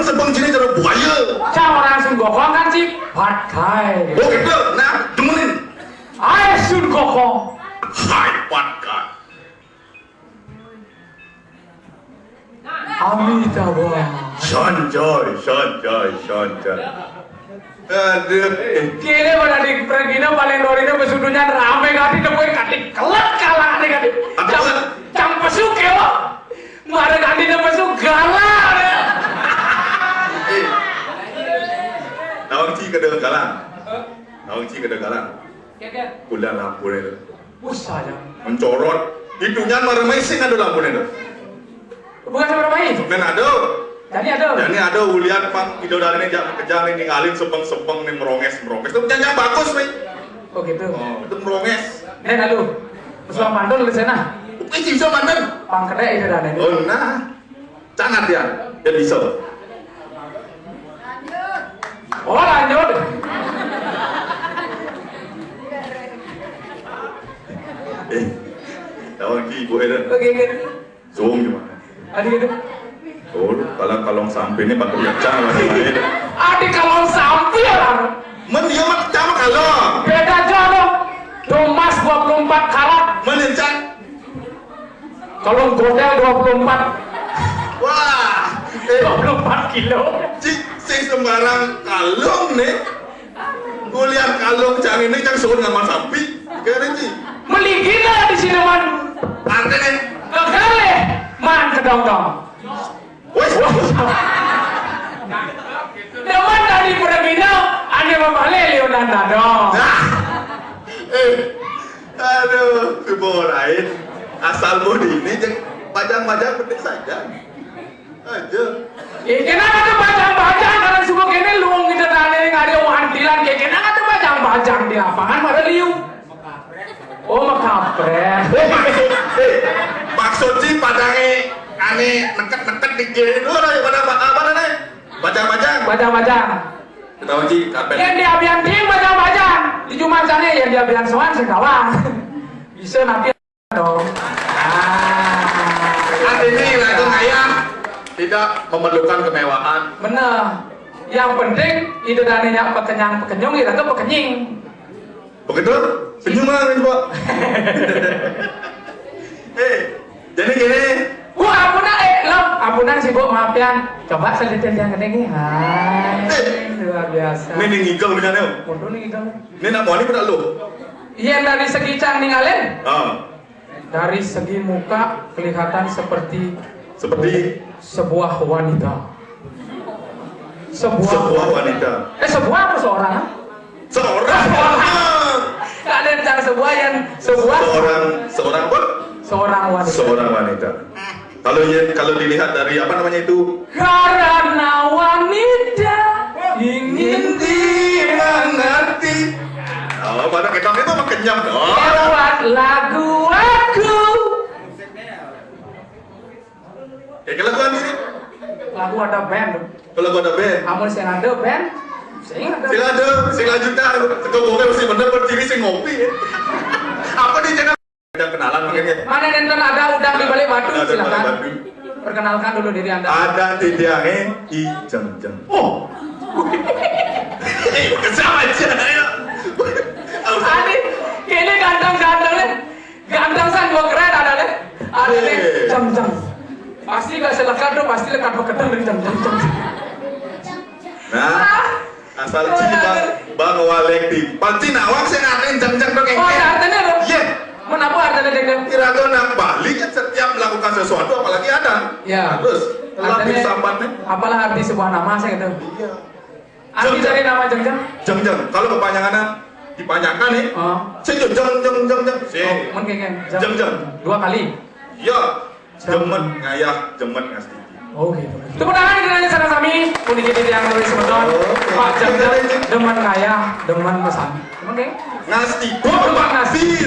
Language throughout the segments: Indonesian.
sebang jenis cara buaya. Cang orang Sun Gokong kan sih pakai. Oh gitu, nah demenin. Ay Sun Gokong. Hai patkai. Amitabha. Sanjay. Aduh. Kini pada di pergina paling dorina besudunya rame kati nepoin kati kelak kalah nih kati. Cang pesuk ya. Mare kati pesuk galah. Nawang ci galang. Udah lampu itu. Usah ya. Mencorot. Hidungnya meremesing ada lampu itu. Bukan seberapa itu. Men ada. Jadi ada ulian pak idodari ini jangan kejar ini ngalin sepeng nih meronges. Itu nyanyi bagus nih. Oh gitu. Oh, itu meronges. Nih lalu. Pesuang pandol di sana. Ini bisa mandan. Pangkede itu dan ini. Oh nah. Cangat ya. Ya bisa. Oh lanjut. Tahu lagi ibu itu. Oke gitu. Zoom gimana? Adik gitu. Oh, kalau sampai ini pakai kacang lain. Adik kalau sampai orang. Men dia mah sama kalau. Beda jodoh. Domas 24 karat. Menencang. Kalau godel 24. Wah. 24 kilo. Sing sembarang kalung nih. Kuliah kalung cang ini cang suun ngamal sapi. Keren sih. Meli gila di sini man. Artinya. Kekale. Man kedong-dong. Wes. Dewan dari Pergina, ane membalik Leonardo dong. Aduh, keborain. Asal mau di ini jeng pajang-pajang penting saja. Aja. Kenapa tuh bajang-bajang karena suku kene luang kita tanya nggak ada wantilan kayak kenapa tuh bajang-bajang di lapangan pada liu. Oh makapret. Maksud sih padangnya aneh neket-neket dikit dulu pada apa nih? Bajang-bajang. Tahu sih karpet. Yang di abian tim bajang-bajang di Jumat sana yang di abian soan sekawan. Bisa nanti dong. Ini lagu ayam tidak memerlukan kemewahan. Bener. Yang penting itu daninya pekenyang-pekenyung itu tuh pekenying. Begitu? Senyuman coba. Jadi gini. Wah, ampunan sih bu, maaf ya. Coba sedetil yang gede nih. Hai, luar biasa. Ini ngigel begini. Mundur nih gitu. Ini nak mau ini pada lu. Iya dari segi cang ninggalin. Ah. Dari segi muka kelihatan seperti sebuah wanita. Sebuah wanita. Sebuah apa seorang? Seorang. Gak ada yang cang sebuah yang seorang apa? Seorang wanita. Kalau dilihat dari apa namanya itu? Karena wanita ingin dimengerti. Oh, pada kita itu mah kenyang dong. Lewat lagu aku. Kayak laguan ini. Lagu ada band. Kalau gua ada band. Kamu sih ada band? Sing lanjutkan. Sekolah mesti bener berdiri sing ngopi ya. Apa di channel? Ada kenalan makanya. Mana nonton ada udang di balik batu, silakan. Perkenalkan dulu diri Anda. Ada tidiange i jeng. Oh. Sama aja ya. Adi, ini ganteng nih. Ganteng san gua keren ada nih. Ada nih jeng. Pasti gak selekat tuh, pasti lekat bekedeng dari jeng. Nah, asal cinta bang walek di panci nawang sing ngatain jeng tuh kengke. Oh, artinya lo? Iya. Kenapa artinya jeng? Kira-kira nak balik kan setiap melakukan sesuatu apalagi ada. Ya. Terus lebih sambatnya. Apalah arti sebuah nama saya gitu. Iya. Arti dari nama jeng. Jeng. Kalau kepanjangannya dipanjangkan nih. Oh. Jeng. Oh, mungkin Jeng. 2 kali. Iya. Jemet ngayah, jemet ngasih. Oh gitu. Tepuk tangan kita sana sami. Pundi kita yang nulis sebentar. Pak jeng demen ngayah, demen pesan. Oke. Ngasih. Ngasih.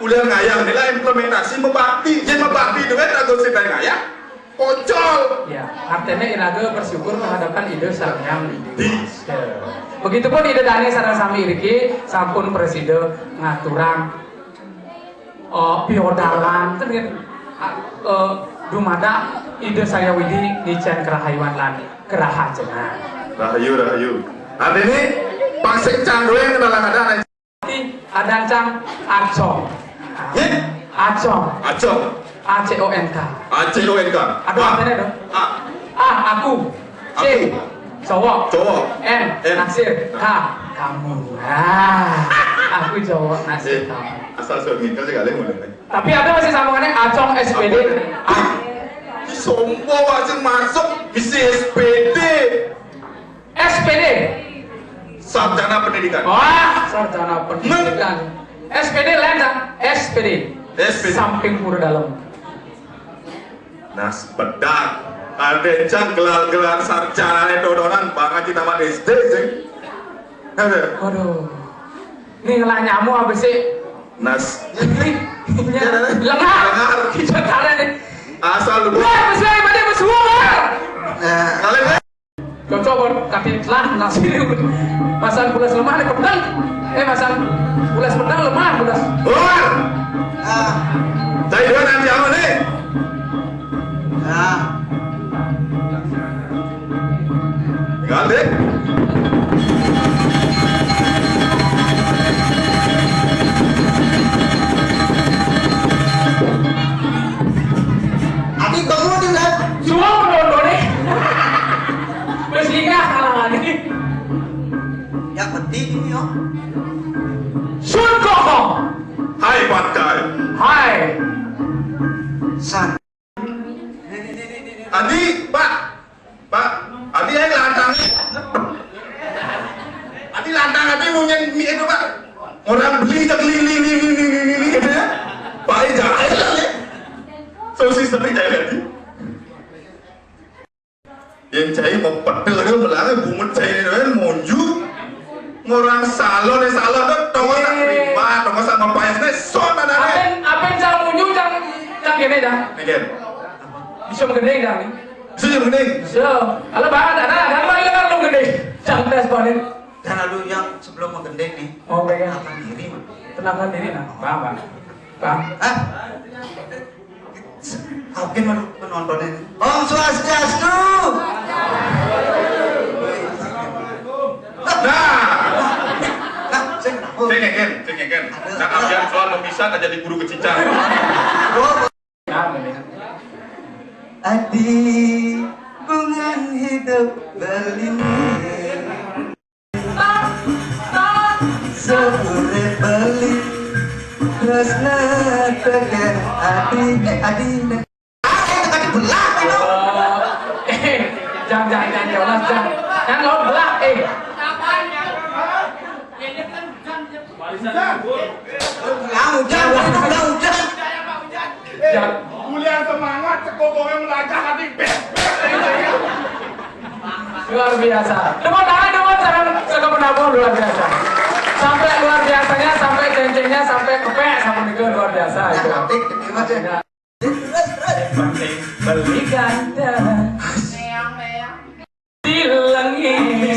Udah ngayah nilai implementasi membakti. Jadi membakti dengan atau si ngayah. Pocol. Ya, artinya iraga bersyukur menghadapkan ide sang di. Begitupun ide dani sareng sami iriki sampun presiden ngaturang piodalan kan dumada ide saya Widi di Chan Kerahayuan lan Keraha Cenah. Rahayu. Ada ini Pak Sing Canggoeng kenalan ada. Ada Cang Acong. Acong. ACONK. ACONK. Aduh artinya dong. Aku. C. Cowok. N. Nasir. K. Kamu. Aku cowok Nasir kamu. Asal suami kan sekali mulai. Tapi ada masih sambungannya Acong SPD. Sombong masih masuk misi SPD. SPD. Sarjana Pendidikan. Wah, sarjana pendidikan. SPD lain kan? SPD. Samping pura dalam. Nas pedang. Ada cang gelar sarjana dodonan banget di taman SD sih. Ada. Waduh. Ini ngelah nyamuk habis sih. Nas. Lengar. Kita tarik nih. Asal lu. Wah, besar pada besar. Kalian Cocok kaki lah nasi pasang bulas lemah nih pedang. Pasang bulas pedang lemah bulas. Luar. Saya dua nanti apa nih? Tinggal deh. Adik bangun nih kan? Semua menonton nih. Bersinggah kalangan ini. Yang penting ini yo. Sun Gokong. Hai Patkai. Hai. San. Adi, Pak. Adi yang lantang. Adi lantang, Adi mau mie itu Pak. Orang beli tak lili gitu ya. Pak jangan. Sosis tapi jangan Adi. Yang cai mau pedel dia melanggar bumut cai ini monju. Orang salon tuh tongos tak terima, tongos sama payasnya son ada. Apen jang munyu jang gini dah. Again. Bisa menggendeng dah nih. Sudah mending. So, kalau banget ada lagi kan lu gendeng. Jang tes panen. Dan lalu yang sebelum menggendeng nih, Mau pegang. akan diri mah. Tenangkan diri nah. Bang. Mungkin menontonnya. Om Swastiastu. Saya ngeken. Nak abian soal memisah tak jadi guru kecicang. Adi bungan hidup belini sore beli resna tekan adi tadi belah itu Jangan jelas jangan lo belah hujan Kuliah semangat, cekokongnya melacak hati luar biasa. Tepuk tangan sekarang penabur luar biasa. Sampai luar biasanya, sampai cencengnya, sampai kepek, sampai itu luar biasa. Itu. Penting beli ganda. Dilengis,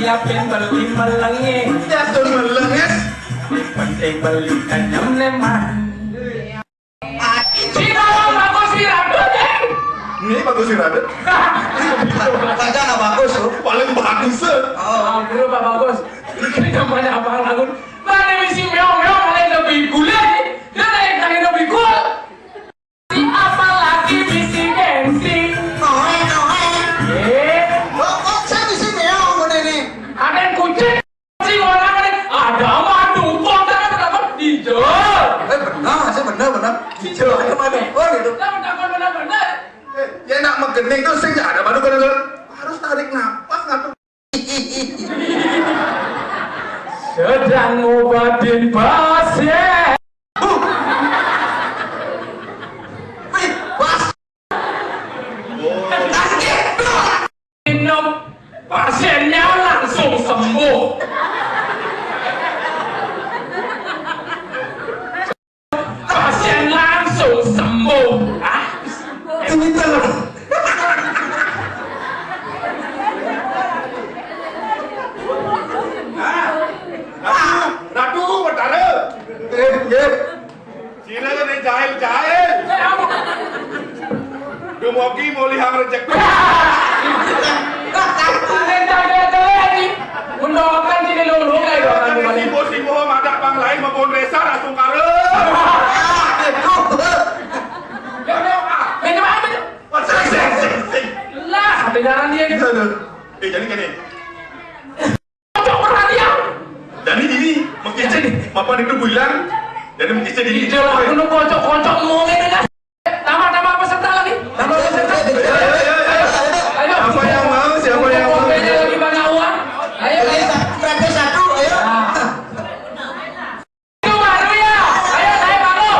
siapin beli melengis. Jatuh melengis. Penting beli kanyam leman. Cina bagus sih rambutnya. Ini bagus sih Raden. Kagak nggak bagus tuh. Paling bagus sih. Dulu Pak Bagus. Ini namanya Abang Lagun. Mana misi meong kalian lebih gula nih. Dan yang kalian lebih gula. Apalagi misi gengsi. Kok saya bisa meong ini? Ada yang kucing. Si orang ini ada madu. Kok terdapat hijau. Benar. Hijau itu mana? Oh gitu. Benar. Ya nak menggening tuh sih ada madu kan harus tarik nafas ngatur. Sedang ngobatin pasien. Minum pasiennya langsung sembuh. Pasien langsung sembuh. Ini telur. Ratu, betara. Cina kan jahil. Pembicaraan dia gitu. Jadi gini. Cocok perhatian. Jadi ini mengkece mapan itu bilang. Jadi mengkece di Ijol aku nu kocok-kocok ngomongin dengan. Tambah peserta lagi. Tambah peserta. Ayo. Siapa yang mau? Siapa yang mau? Lagi banyak uang. Ayo. Praktis satu, ayo. Itu baru ya. Ayo saya baru.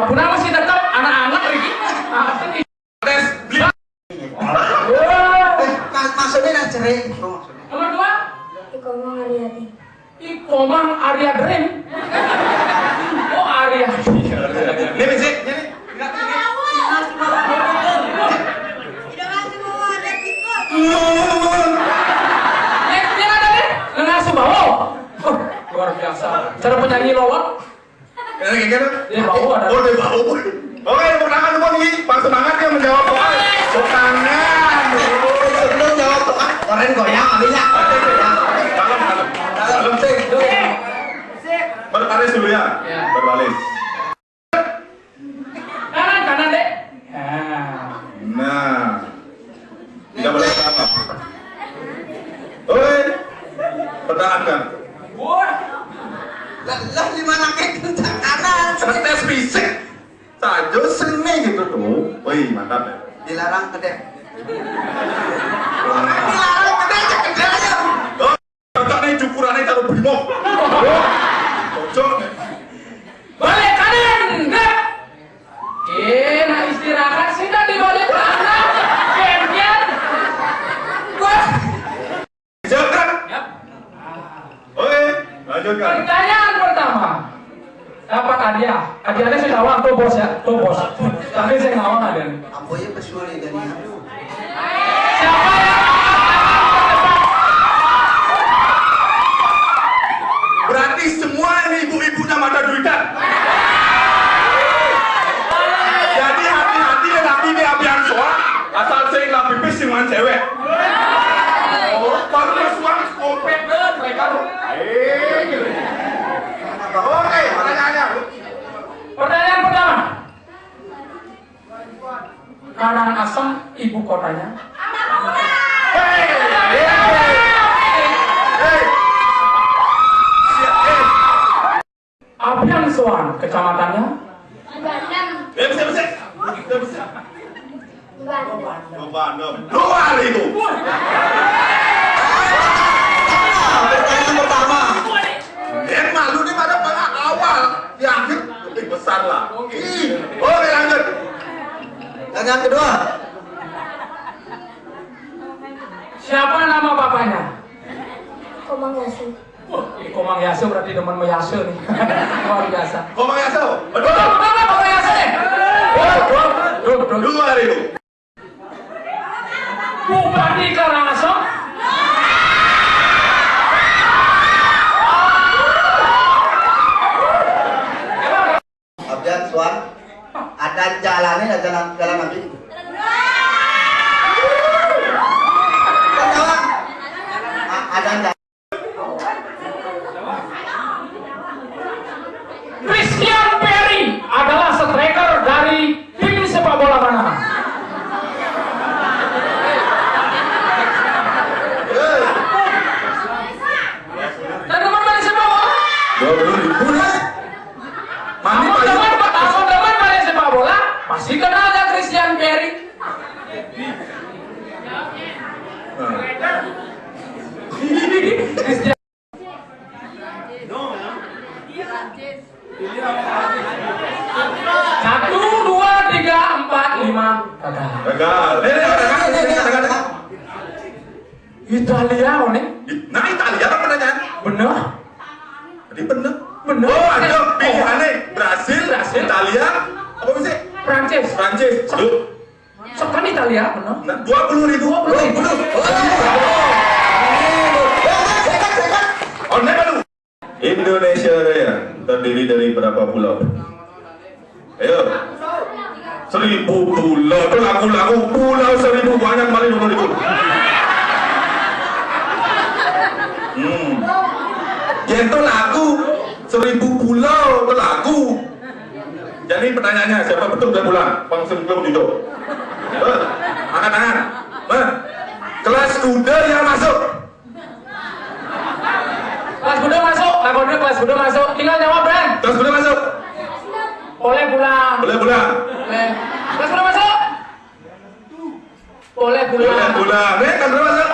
Punah masih tetap anak-anak Riki. Tes beli. Maksudnya nak cerai. Nomor 2. Ikomang Ariadi. Ikomang Arya Dream. Oh Arya. Ini bisik. Ini. Yang ada nih, Nengah Subawo. Luar biasa. Cara penyanyi lowot. Dia bau ada. Oh, dia bau. Oke, tepuk tangan semua nih. Pak semangat dia menjawab soal. Tepuk tangan. Sebelum jawab doa, orang goyang habisnya. Dalam sih. Berbaris dulu ya. Berbaris. Kanan deh. Nah. Tidak boleh apa. Oi. Pertahankan. Lah di mana kek kencang kanan? Tes fisik. Saja seni gitu tuh. Wih, mantap ya. Dilarang kedek. Dilarang kedek aja. Oh, cocok nih cukurannya taruh brimob. Cocok nih. Balik kanan. Gerak. Nah istirahat sudah di balik kanan. Kempian. Wah. Siapkan. Oke, lanjutkan. Pertanyaan pertama. Dapat hadiah. Hadiahnya saya tahu tuh bos ya, tuh bos. Tapi saya nggak mau hadiah. Apa ya pesuali dari aku? Siapa yang Berarti semua ini ibu-ibunya mata duitan. Jadi hati-hati ya nanti ini abian soal asal saya nggak pipis dengan cewek. Oh, baru suang kopet mereka. Oke, pertanyaannya. Pertanyaan pertama. Karangasem ibu kotanya. Hei. Abian Soan kecamatannya. Bandam. Bisa. Bandam. Bandung. Dua itu. Pertanyaan pertama. Yang malu nih pada awal. Yakin lebih besar lah. Oke, lanjut. Pertanyaan kedua. Siapa nama bapaknya? Komang Yasin. Komang Yasu berarti teman Yasu nih. Luar biasa. Komang Yaso. Betul, Komang Yasu nih. Dua itu. Bupati Karangasem. Abjad Swan. Ada jalannya, jalan nanti. Jawab. Ada jalan. Christian Perry adalah striker dari tim sepak bola mana? Teman-teman main sepak bola? 20.000 lah. Mami Teman-teman main sepak bola masih kenal gak Christian Perry? Christian. Satu, dua, tiga, empat, lima, gagal. Gagal. Italia, nih. Nah, Italia apa pertanyaan? Bener? Tadi bener. Bener. Oh, ada pilihannya Brasil, Italia, apa sih? Prancis. Prancis. Loh, Sekarang Italia, bener? nah, 20.000. Oh, baru. Indonesia Raya terdiri dari berapa pulau? Ayo. 1.000 pulau. Itu lagu-lagu pulau 1.000 banyak kali 20.000. Itu lagu 1.000 pulau itu lagu. Jadi pertanyaannya siapa betul dan pulang? Langsung belum itu. Angkat tangan. Kelas kuda yang masuk. Kelas kuda masuk, kelas kuda masuk. Tinggal jawab, Bran. Kelas kuda masuk. Boleh pulang. Boleh pulang. Kelas kuda masuk. Boleh pulang. Boleh pulang. Kelas kuda masuk.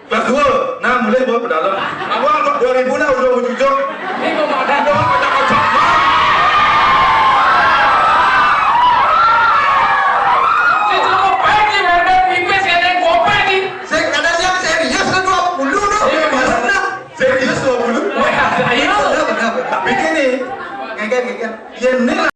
Kelas 2. Nah, mulai bawa ke dalam. Awal 2000 lah udah ujung. Ini komandan Doang kocok-kocok. Ini cuma kopek nih, Bran. Pipis kayak yang kopek nih. Saya kadang siap serius kan 20 dong. Bener. Serius 20. Wah, ayo. Bener. Tapi gini, Ngegen. ya ini lah.